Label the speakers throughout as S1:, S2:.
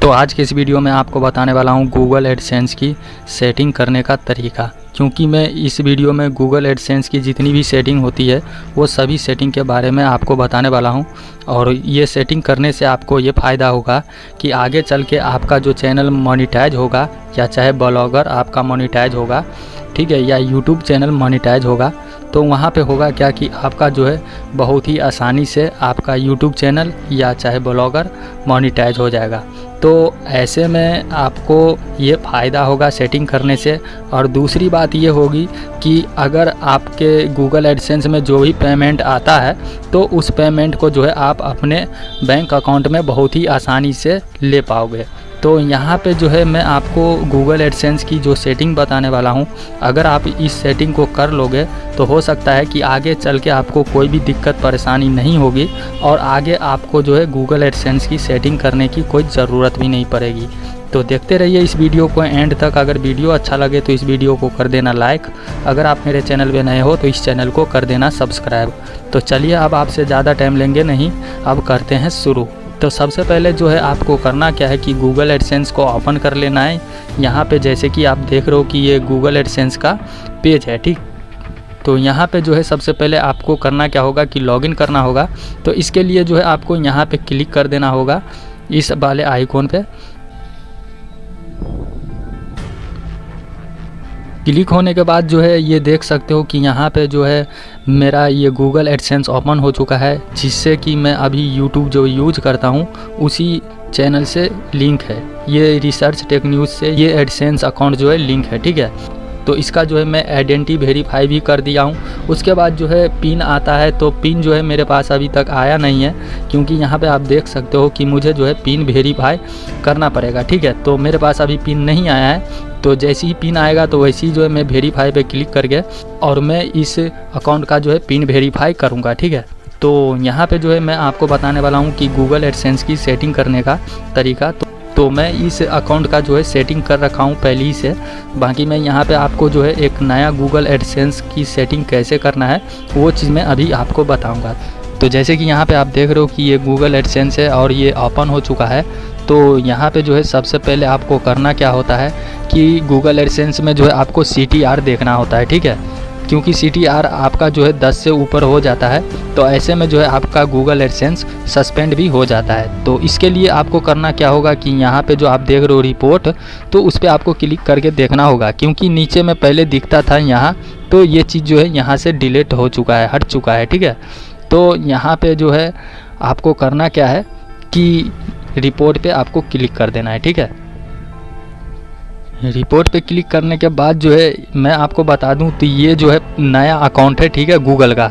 S1: तो आज के इस वीडियो में आपको बताने वाला हूं गूगल एडसेंस की सेटिंग करने का तरीका। क्योंकि मैं इस वीडियो में गूगल एडसेंस की जितनी भी सेटिंग होती है वो सभी सेटिंग के बारे में आपको बताने वाला हूं। और ये सेटिंग करने से आपको ये फ़ायदा होगा कि आगे चल के आपका जो चैनल मोनेटाइज होगा, या चाहे ब्लॉगर आपका मोनेटाइज होगा, ठीक है, या यूट्यूब चैनल मोनेटाइज होगा, तो वहाँ पे होगा क्या कि आपका जो है बहुत ही आसानी से आपका यूट्यूब चैनल या चाहे ब्लॉगर मोनेटाइज हो जाएगा। तो ऐसे में आपको ये फ़ायदा होगा सेटिंग करने से। और दूसरी बात ये होगी कि अगर आपके गूगल एडसेंस में जो भी पेमेंट आता है तो उस पेमेंट को जो है आप अपने बैंक अकाउंट में बहुत ही आसानी से ले पाओगे। तो यहाँ पे जो है मैं आपको गूगल एडसेंस की जो सेटिंग बताने वाला हूँ, अगर आप इस सेटिंग को कर लोगे तो हो सकता है कि आगे चल के आपको कोई भी दिक्कत परेशानी नहीं होगी और आगे आपको जो है गूगल एडसेंस की सेटिंग करने की कोई ज़रूरत भी नहीं पड़ेगी। तो देखते रहिए इस वीडियो को एंड तक। अगर वीडियो अच्छा लगे तो इस वीडियो को कर देना लाइक। अगर आप मेरे चैनल पे नए हो तो इस चैनल को कर देना सब्सक्राइब। तो चलिए अब आपसे ज़्यादा टाइम लेंगे नहीं, अब करते हैं शुरू। तो सबसे पहले जो है आपको करना क्या है कि गूगल एडसेंस को ओपन कर लेना है। यहाँ पे जैसे कि आप देख रहे हो कि ये गूगल एडसेंस का पेज है, ठीक। तो यहाँ पे जो है सबसे पहले आपको करना क्या होगा कि लॉगिन करना होगा। तो इसके लिए जो है आपको यहाँ पे क्लिक कर देना होगा इस वाले आइकॉन पे। क्लिक होने के बाद जो है ये देख सकते हो कि यहाँ पे जो है मेरा ये गूगल एडसेंस ओपन हो चुका है, जिससे कि मैं अभी यूट्यूब जो यूज करता हूँ उसी चैनल से लिंक है। ये रिसर्च टेक न्यूज़ से ये एडसेंस अकाउंट जो है लिंक है, ठीक है। तो इसका जो है मैं आइडेंटिटी वेरीफाई भी कर दिया हूँ। उसके बाद जो है पिन आता है, तो पिन जो है मेरे पास अभी तक आया नहीं है, क्योंकि यहाँ पे आप देख सकते हो कि मुझे जो है पिन वेरीफाई करना पड़ेगा, ठीक है। तो मेरे पास अभी पिन नहीं आया है। तो जैसे ही पिन आएगा तो वैसे ही जो है मैं वेरीफाई पे क्लिक करके और मैं इस अकाउंट का जो है पिन वेरीफाई करूँगा, ठीक है। तो यहाँ पे जो है मैं आपको बताने वाला हूँ कि गूगल एडसेंस की सेटिंग करने का तरीका। तो मैं इस अकाउंट का जो है सेटिंग कर रखा हूँ पहले ही से। बाकी मैं यहाँ पे आपको जो है एक नया गूगल एडसेंस की सेटिंग कैसे करना है वो चीज़ मैं अभी आपको बताऊँगा। तो जैसे कि यहाँ पे आप देख रहे हो कि ये गूगल एडसेंस है और ये ओपन हो चुका है। तो यहाँ पे जो है सबसे पहले आपको करना क्या होता है कि गूगल एडसेंस में जो है आपको CTR देखना होता है, ठीक है। क्योंकि CTR आपका जो है 10 से ऊपर हो जाता है तो ऐसे में जो है आपका गूगल एडसेंस सस्पेंड भी हो जाता है। तो इसके लिए आपको करना क्या होगा कि यहाँ पे जो आप देख रहे हो रिपोर्ट, तो उस पर आपको क्लिक करके देखना होगा। क्योंकि नीचे में पहले दिखता था यहाँ, तो ये चीज़ जो है यहाँ से डिलीट हो चुका है, हट चुका है, ठीक है। तो यहाँ पे जो है आपको करना क्या है कि रिपोर्ट पे आपको क्लिक कर देना है, ठीक है। रिपोर्ट पे क्लिक करने के बाद जो है मैं आपको बता दूं तो ये जो है नया अकाउंट है, ठीक है, गूगल का।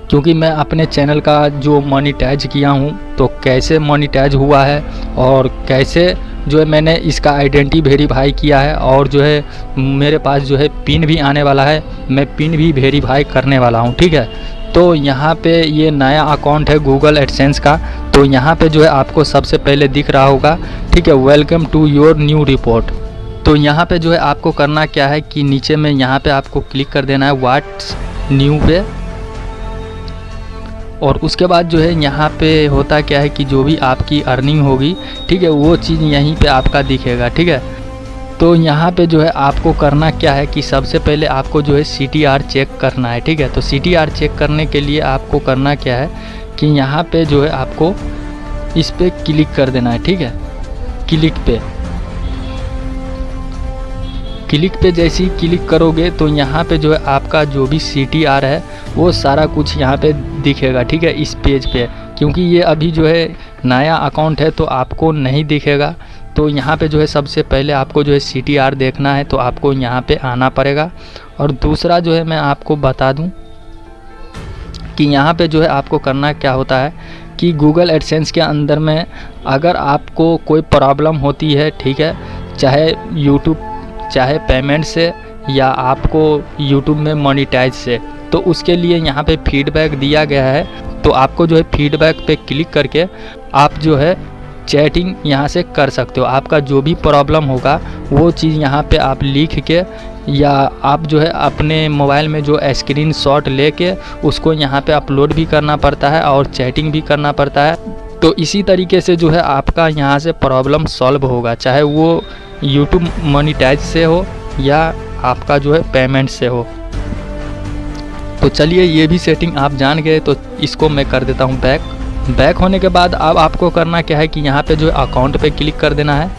S1: क्योंकि मैं अपने चैनल का जो मोनेटाइज किया हूं तो कैसे मोनेटाइज हुआ है और कैसे जो है मैंने इसका आइडेंटिटी वेरीफाई किया है, और जो है मेरे पास जो है पिन भी आने वाला है, मैं पिन भी वेरीफाई करने वाला हूं, ठीक है। तो यहाँ पे ये नया अकाउंट है गूगल एडसेंस का। तो यहाँ पे जो है आपको सबसे पहले दिख रहा होगा, ठीक है, welcome to your new report. तो यहाँ पे जो है आपको करना क्या है कि नीचे में यहाँ पे आपको क्लिक कर देना है व्हाट्स न्यू पे। और उसके बाद जो है यहाँ पे होता क्या है कि जो भी आपकी अर्निंग होगी, ठीक है, वो चीज़ यहीं पे आपका दिखेगा, ठीक है। तो यहाँ पे जो है आपको करना क्या है कि सबसे पहले आपको जो है CTR चेक करना है, ठीक है। तो CTR चेक करने के लिए आपको करना क्या है कि यहाँ पे जो है आपको इस पे क्लिक कर देना है, ठीक है। क्लिक पे जैसे ही क्लिक करोगे तो यहाँ पे जो है आपका जो भी CTR है वो सारा कुछ यहाँ पे दिखेगा, ठीक है, इस पेज पे। क्योंकि ये अभी जो है नया अकाउंट है तो आपको नहीं दिखेगा। तो यहाँ पे जो है सबसे पहले आपको जो है CTR देखना है, तो आपको यहाँ पे आना पड़ेगा। और दूसरा जो है मैं आपको बता दूँ कि यहाँ पे जो है आपको करना क्या होता है कि गूगल एडसेंस के अंदर में अगर आपको कोई प्रॉब्लम होती है, ठीक है, चाहे यूट्यूब चाहे पेमेंट से या आपको यूट्यूब में मोनेटाइज से, तो उसके लिए यहाँ पे फीडबैक दिया गया है। तो आपको जो है फीडबैक पे क्लिक करके आप जो है चैटिंग यहाँ से कर सकते हो। आपका जो भी प्रॉब्लम होगा वो चीज़ यहाँ पे आप लिख के, या आप जो है अपने मोबाइल में जो स्क्रीनशॉट लेके उसको यहाँ पे अपलोड भी करना पड़ता है और चैटिंग भी करना पड़ता है। तो इसी तरीके से जो है आपका यहाँ से प्रॉब्लम सॉल्व होगा, चाहे वो यूट्यूब मोनेटाइज से हो या आपका जो है पेमेंट से हो। तो चलिए ये भी सेटिंग आप जान गए, तो इसको मैं कर देता हूँ बैक होने के बाद अब आपको करना क्या है कि यहाँ पे जो है अकाउंट पे क्लिक कर देना है।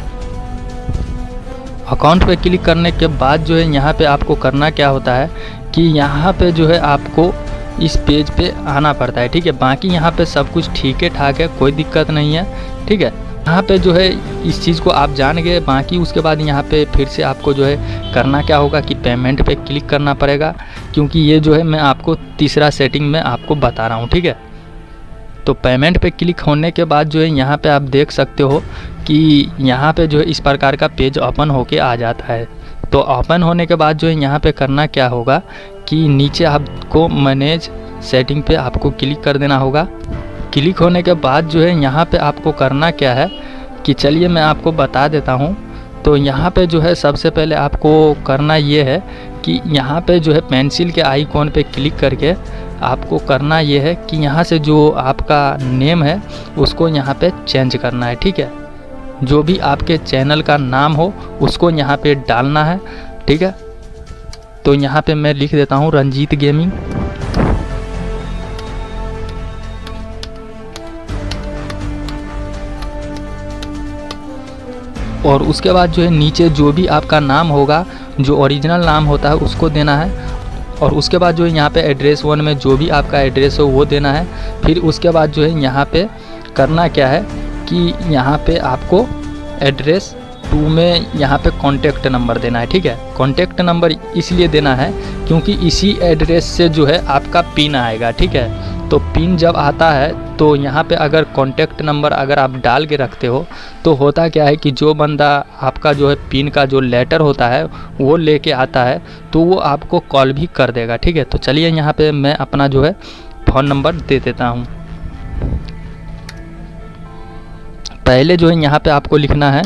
S1: अकाउंट पे क्लिक करने के बाद जो है यहाँ पे आपको करना क्या होता है कि यहाँ पे जो है आपको इस पेज पे आना पड़ता है, ठीक है। बाकी यहाँ पे सब कुछ ठीक है ठाक है, कोई दिक्कत नहीं है, ठीक है। यहाँ पे जो है इस चीज़ को आप जान गए। बाकी उसके बाद यहाँ पे फिर से आपको जो है करना क्या होगा कि पेमेंट पे क्लिक करना पड़ेगा, क्योंकि ये जो है मैं आपको तीसरा सेटिंग में आपको बता रहा हूँ, ठीक है। तो पेमेंट पे क्लिक होने के बाद जो है यहाँ पे आप देख सकते हो कि यहाँ पे जो है इस प्रकार का पेज ओपन होके आ जाता है। तो ओपन होने के बाद जो है यहाँ पे करना क्या होगा कि नीचे आपको मैनेज सेटिंग पे आपको क्लिक कर देना होगा। क्लिक होने के बाद जो है यहाँ पे आपको करना क्या है कि चलिए मैं आपको बता देता हूँ। तो यहाँ पे जो है सबसे पहले आपको करना ये है कि यहाँ पे जो है पेंसिल के आइकॉन पे क्लिक करके आपको करना ये है कि यहाँ से जो आपका नेम है उसको यहाँ पे चेंज करना है, ठीक है। जो भी आपके चैनल का नाम हो उसको यहाँ पे डालना है, ठीक है। तो यहाँ पे मैं लिख देता हूँ रंजीत गेमिंग। और उसके बाद जो है नीचे जो भी आपका नाम होगा, जो ओरिजिनल नाम होता है उसको देना है। और उसके बाद जो है यहाँ पे एड्रेस 1 में जो भी आपका एड्रेस हो वो देना है। फिर उसके बाद जो है यहाँ पे करना क्या है कि यहाँ पे आपको एड्रेस 2 में यहाँ पे कॉन्टैक्ट नंबर देना है, ठीक है। कॉन्टैक्ट नंबर इसलिए देना है क्योंकि इसी एड्रेस से जो है आपका पिन आएगा, ठीक है। तो पिन जब आता है तो यहाँ पे अगर कॉन्टैक्ट नंबर अगर आप डाल के रखते हो तो होता क्या है कि जो बंदा आपका जो है पिन का जो लेटर होता है वो लेके आता है तो वो आपको कॉल भी कर देगा, ठीक है। तो चलिए यहाँ पे मैं अपना जो है फ़ोन नंबर दे देता हूँ। पहले जो है यहाँ पे आपको लिखना है,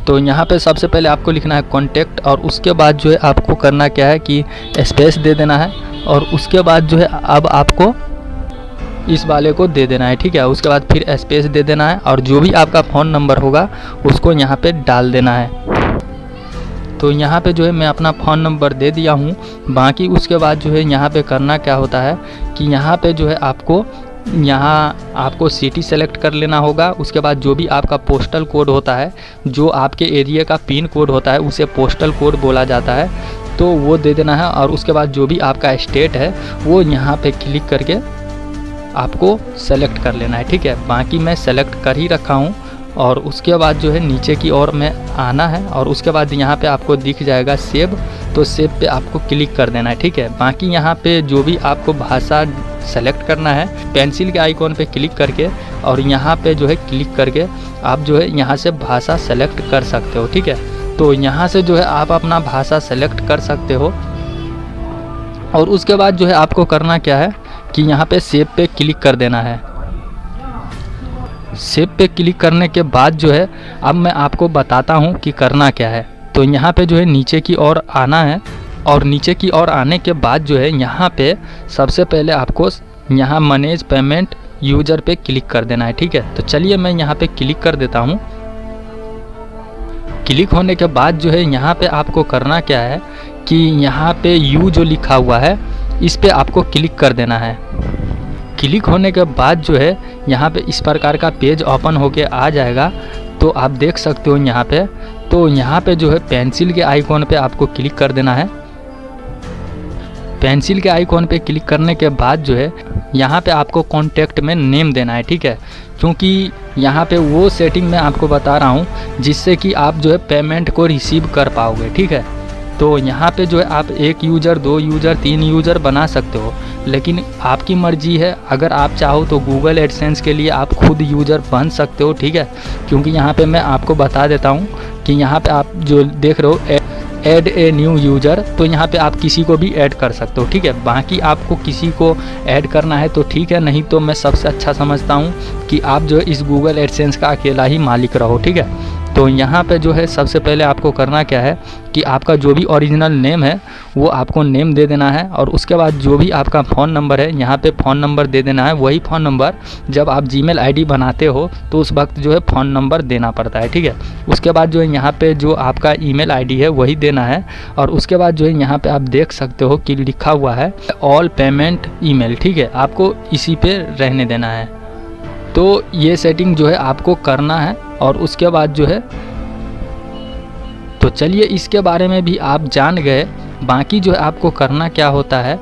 S1: तो यहाँ पे सबसे पहले आपको लिखना है कॉन्टैक्ट। और उसके बाद जो है आपको करना क्या है कि स्पेस दे देना है। और उसके बाद जो है अब आपको इस वाले को दे देना है, ठीक है। उसके बाद फिर स्पेस दे देना है और जो भी आपका फ़ोन नंबर होगा उसको यहाँ पे डाल देना है। तो यहाँ पे जो है मैं अपना फ़ोन नंबर दे दिया हूँ। बाकी उसके बाद जो है यहाँ पे करना क्या होता है कि यहाँ पे जो है आपको सिटी सेलेक्ट कर लेना होगा। उसके बाद जो भी आपका पोस्टल कोड होता है, जो आपके एरिया का पिन कोड होता है उसे पोस्टल कोड बोला जाता है, तो वो दे देना है। और उसके बाद जो भी आपका स्टेट है वो यहाँ पे क्लिक करके आपको सेलेक्ट कर लेना है, ठीक है। बाकी मैं सेलेक्ट कर ही रखा हूँ। और उसके बाद जो है नीचे की ओर में आना है और उसके बाद यहाँ पे आपको दिख जाएगा सेव, तो सेव पे आपको क्लिक कर देना है, ठीक है। बाकी यहाँ पे जो भी आपको भाषा सेलेक्ट करना है पेंसिल के आइकॉन पे क्लिक करके और यहाँ पे जो है क्लिक करके आप जो है यहाँ से भाषा सेलेक्ट कर सकते हो, ठीक है। तो यहाँ से जो है आप अपना भाषा सेलेक्ट कर सकते हो। और उसके बाद जो है आपको करना क्या है कि यहाँ पे सेव पे क्लिक कर देना है। सेव पे क्लिक करने के बाद जो है अब मैं आपको बताता हूँ कि करना क्या है। तो यहाँ पे जो है नीचे की ओर आना है और नीचे की ओर आने के बाद जो है यहाँ पे सबसे पहले आपको यहाँ मैनेज पेमेंट यूज़र पे क्लिक कर देना है, ठीक है। तो चलिए मैं यहाँ पे क्लिक कर देता हूँ। क्लिक होने के बाद जो है यहाँ पे आपको करना क्या है कि यहाँ पे यू जो लिखा हुआ है इस पे आपको क्लिक कर देना है। क्लिक होने के बाद जो है यहाँ पे इस प्रकार का पेज ओपन होके आ जाएगा। तो आप देख सकते हो यहाँ पे, तो यहाँ पे जो है पेंसिल के आइकॉन पे आपको क्लिक कर देना है। पेंसिल के आइकॉन पे क्लिक करने के बाद जो है यहाँ पे आपको कॉन्टैक्ट में नेम देना है, ठीक है। क्योंकि यहाँ पे वो सेटिंग मैं आपको बता रहा हूँ जिससे कि आप जो है पेमेंट को रिसीव कर पाओगे, ठीक है। तो यहाँ पे जो है आप 1 यूज़र 2 यूज़र 3 यूज़र बना सकते हो, लेकिन आपकी मर्ज़ी है। अगर आप चाहो तो गूगल एडसेंस के लिए आप खुद यूज़र बन सकते हो, ठीक है। क्योंकि यहाँ पे मैं आपको बता देता हूँ कि यहाँ पे आप जो देख रहे हो ऐड ए न्यू यूज़र, तो यहाँ पे आप किसी को भी ऐड कर सकते हो, ठीक है। बाकी आपको किसी को ऐड करना है तो ठीक है, नहीं तो मैं सबसे अच्छा समझता हूँ कि आप जो है इस गूगल एडसेंस का अकेला ही मालिक रहो, ठीक है। तो यहाँ पे जो है सबसे पहले आपको करना क्या है कि आपका जो भी ओरिजिनल नेम है वो आपको नेम दे देना है, और उसके बाद जो भी आपका फ़ोन नंबर है यहाँ पे फ़ोन नंबर दे देना है। वही फ़ोन नंबर जब आप जीमेल आईडी बनाते हो तो उस वक्त जो है फ़ोन नंबर देना पड़ता है, ठीक है। उसके बाद जो है यहाँ पे जो आपका ईमेल आईडी है वही देना है, और उसके बाद जो है यहाँ पे आप देख सकते हो कि लिखा हुआ है ऑल पेमेंट ईमेल, ठीक है, आपको इसी पे रहने देना है। तो ये सेटिंग जो है आपको करना है, और उसके बाद जो है तो चलिए इसके बारे में भी आप जान गए। बाकी जो है आपको करना क्या होता है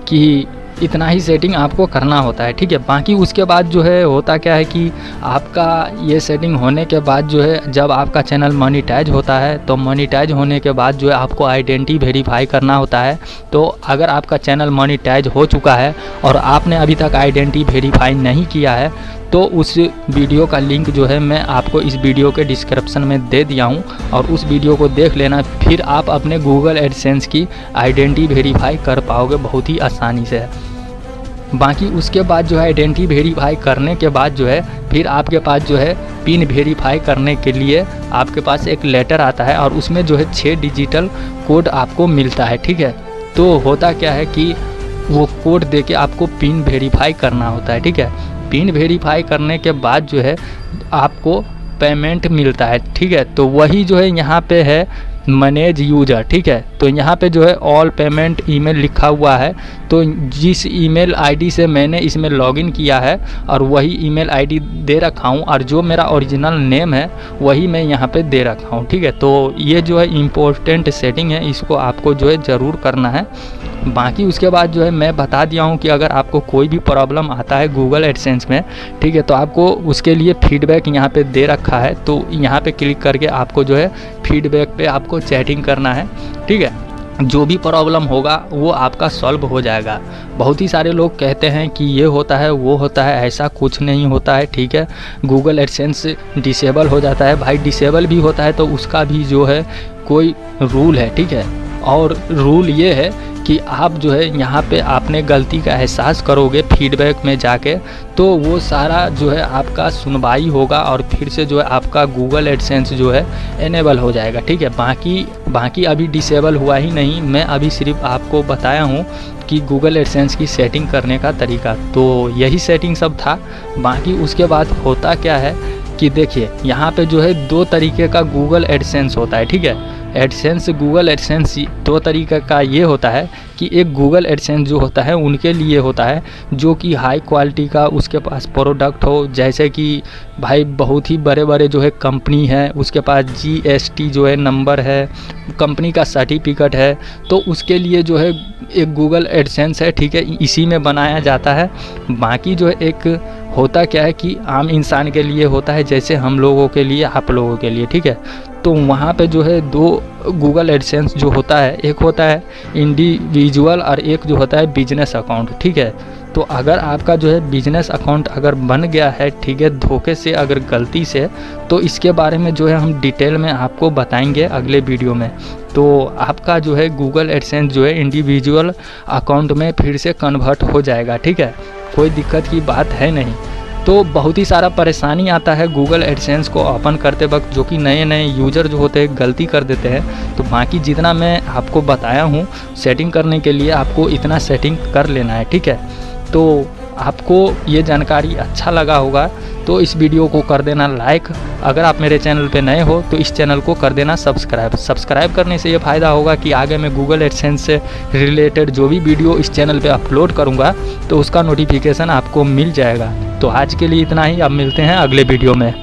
S1: कि इतना ही सेटिंग आपको करना होता है, ठीक है। बाकी उसके बाद जो है होता क्या है कि आपका ये सेटिंग होने के बाद जो है जब आपका चैनल मोनेटाइज होता है तो मोनेटाइज होने के बाद जो है आपको आइडेंटिटी वेरीफाई करना होता है। तो अगर आपका चैनल मोनेटाइज हो चुका है और आपने अभी तक आइडेंटिटी वेरीफाई नहीं किया है तो उस वीडियो का लिंक जो है मैं आपको इस वीडियो के डिस्क्रिप्शन में दे दिया हूँ, और उस वीडियो को देख लेना, फिर आप अपने गूगल एडसेंस की आइडेंटिटी वेरीफाई कर पाओगे बहुत ही आसानी से। बाकी उसके बाद जो है आइडेंटिटी वेरीफाई करने के बाद जो है फिर आपके पास जो है पिन वेरीफाई करने के लिए आपके पास एक लेटर आता है, और उसमें जो है 6 डिजिटल कोड आपको मिलता है, ठीक है। तो होता क्या है कि वो कोड दे के आपको पिन वेरीफाई करना होता है, ठीक है। पिन वेरीफाई करने के बाद जो है आपको पेमेंट मिलता है, ठीक है। तो वही जो है यहाँ पे है मैनेज यूज़र, ठीक है। तो यहाँ पे जो है ऑल पेमेंट ईमेल लिखा हुआ है, तो जिस ईमेल आईडी से मैंने इसमें लॉगिन किया है और वही ईमेल आईडी दे रखा हूँ, और जो मेरा ओरिजिनल नेम है वही मैं यहाँ पे दे रखा हूँ, ठीक है। तो ये जो है इम्पोर्टेंट सेटिंग है, इसको आपको जो है ज़रूर करना है। बाकी उसके बाद जो है मैं बता दिया हूँ कि अगर आपको कोई भी प्रॉब्लम आता है गूगल एडसेंस में, ठीक है, तो आपको उसके लिए फीडबैक यहाँ पे दे रखा है। तो यहाँ पे क्लिक करके आपको जो है फीडबैक पे आपको चैटिंग करना है, ठीक है। जो भी प्रॉब्लम होगा वो आपका सॉल्व हो जाएगा। बहुत ही सारे लोग कहते हैं कि ये होता है वो होता है, ऐसा कुछ नहीं होता है, ठीक है। गूगल एडसेंस डिसेबल हो जाता है भाई, डिसेबल भी होता है तो उसका भी जो है कोई रूल है, ठीक है। और रूल ये है कि आप जो है यहाँ पे आपने गलती का एहसास करोगे फीडबैक में जाके, तो वो सारा जो है आपका सुनवाई होगा और फिर से जो है आपका गूगल एडसेंस जो है इनेबल हो जाएगा, ठीक है। बाकी अभी डिसेबल हुआ ही नहीं, मैं अभी सिर्फ आपको बताया हूँ कि गूगल एडसेंस की सेटिंग करने का तरीका। तो यही सेटिंग सब था। बाकी उसके बाद होता क्या है कि देखिए यहाँ पे जो है 2 तरीके का गूगल एडसेंस होता है, ठीक है। एडसेंस गूगल एडसेंस 2 तरीके का ये होता है कि एक गूगल एडसेंस जो होता है उनके लिए होता है जो कि हाई क्वालिटी का उसके पास प्रोडक्ट हो, जैसे कि भाई बहुत ही बड़े बड़े जो है कंपनी है, उसके पास GST जो है नंबर है, कंपनी का सर्टिफिकेट है, तो उसके लिए जो है एक गूगल एडसेंस है, ठीक है, इसी में बनाया जाता है। बाकी जो है एक होता क्या है कि आम इंसान के लिए होता है, जैसे हम लोगों के लिए, आप लोगों के लिए, ठीक है। तो वहाँ पे जो है 2 गूगल एडसेंस जो होता है, एक होता है इंडिविजुअल और एक जो होता है बिजनेस अकाउंट, ठीक है। तो अगर आपका जो है बिजनेस अकाउंट अगर बन गया है, ठीक है, धोखे से अगर गलती से, तो इसके बारे में जो है हम डिटेल में आपको बताएंगे अगले वीडियो में। तो आपका जो है गूगल एडसेंस जो है इंडिविजुअल अकाउंट में फिर से कन्वर्ट हो जाएगा, ठीक है, कोई दिक्कत की बात है नहीं। तो बहुत ही सारा परेशानी आता है गूगल एडसेंस को ओपन करते वक्त, जो कि नए यूज़र जो होते हैं गलती कर देते हैं। तो बाकी जितना मैं आपको बताया हूँ सेटिंग करने के लिए, आपको इतना सेटिंग कर लेना है, ठीक है। तो आपको ये जानकारी अच्छा लगा होगा तो इस वीडियो को कर देना लाइक। अगर आप मेरे चैनल पे नए हो तो इस चैनल को कर देना सब्सक्राइब करने से ये फ़ायदा होगा कि आगे मैं गूगल एडसेंस से रिलेटेड जो भी वीडियो इस चैनल पे अपलोड करूँगा तो उसका नोटिफिकेशन आपको मिल जाएगा। तो आज के लिए इतना ही, अब मिलते हैं अगले वीडियो में।